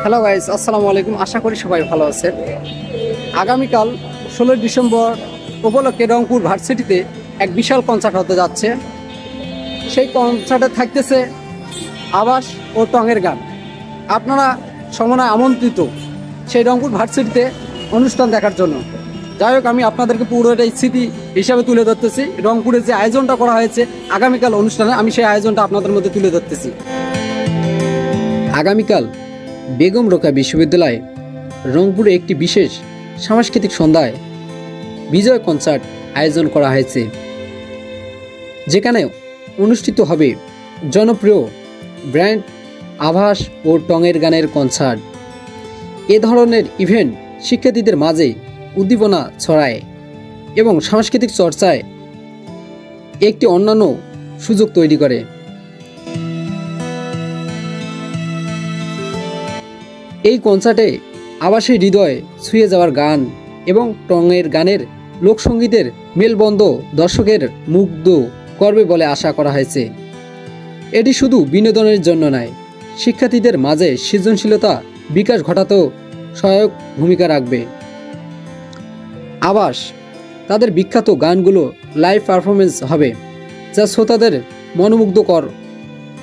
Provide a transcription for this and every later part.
Hello guys, আসসালামু আলাইকুম। আশা করি সবাই ভালো আছেন। আগামীকাল 16 ডিসেম্বর উপলক্ষে রংপুর ভার্সিটিতে এক বিশাল কনসার্ট হতে যাচ্ছে। সেই কনসার্টে থাকতেছে আবাস ও টঙের গান। আপনারা সময় আমন্ত্রিত সেই রংপুর ভার্সিটিতে অনুষ্ঠান দেখার জন্য। যাই হোক, আমি আপনাদেরকে পুরোটাই স্মৃতি হিসাবে তুলে ধরতেছি। রংপুরে যে আয়োজনটা করা হয়েছে আগামীকাল অনুষ্ঠানে, আমি সেই আয়োজনটা আপনাদের মধ্যে তুলে ধরতেছি। আগামীকাল বেগম রোকেয়া বিশ্ববিদ্যালয়ে রংপুরে একটি বিশেষ সাংস্কৃতিক সন্ধ্যায় বিজয় কনসার্ট আয়োজন করা হয়েছে, যেখানে অনুষ্ঠিত হবে জনপ্রিয় ব্র্যান্ড আভাস ও টঙের গানের কনসার্ট। এ ধরনের ইভেন্ট শিক্ষার্থীদের মাঝে উদ্দীপনা ছড়ায় এবং সাংস্কৃতিক চর্চায় একটি অন্যান্য সুযোগ তৈরি করে। এই কনসার্টে আবাসের হৃদয় ছুঁয়ে যাওয়ার গান এবং টঙের গানের লোকসঙ্গীতের মেলবন্ধ দর্শকের মুগ্ধ করবে বলে আশা করা হয়েছে। এটি শুধু বিনোদনের জন্য নয়, শিক্ষার্থীদের মাঝে সৃজনশীলতা বিকাশ ঘটাতেও সহায়ক ভূমিকা রাখবে। আবাস তাদের বিখ্যাত গানগুলো লাইভ পারফরমেন্স হবে, যা শ্রোতাদের মনোমুগ্ধকর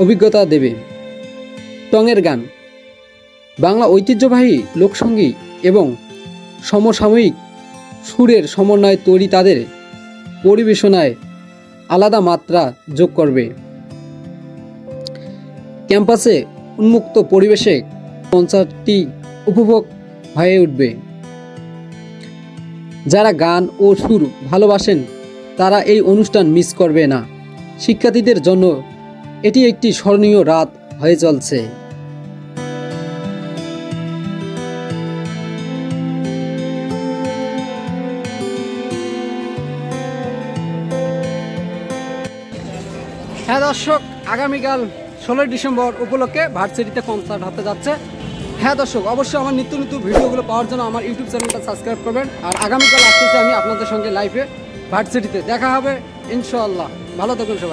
অভিজ্ঞতা দেবে। টঙের গান বাংলা ঐতিহ্যবাহী লোকসঙ্গীত এবং সমসাময়িক সুরের সমন্বয়ে তৈরি, তাদের পরিবেশনায় আলাদা মাত্রা যোগ করবে। ক্যাম্পাসে উন্মুক্ত পরিবেশে কনসার্টটি উপভোগ হয়ে উঠবে। যারা গান ও সুর ভালোবাসেন তারা এই অনুষ্ঠান মিস করবে না। শিক্ষার্থীদের জন্য এটি একটি স্মরণীয় রাত হয়ে চলছে। হ্যাঁ দর্শক, আগামীকাল 16 ডিসেম্বর উপলক্ষে ভার্সিটিতে কনসার্ট হতে যাচ্ছে। হ্যাঁ দর্শক, অবশ্যই আমার নিত্য নতুন ভিডিওগুলো পাওয়ার জন্য আমার ইউটিউব চ্যানেলটা সাবস্ক্রাইব করবেন। আর আগামীকাল আসতেছি আমি আপনাদের সঙ্গে লাইভে ভার্সিটিতে। দেখা হবে ইনশাআল্লাহ। ভালো থাকুন সবাই।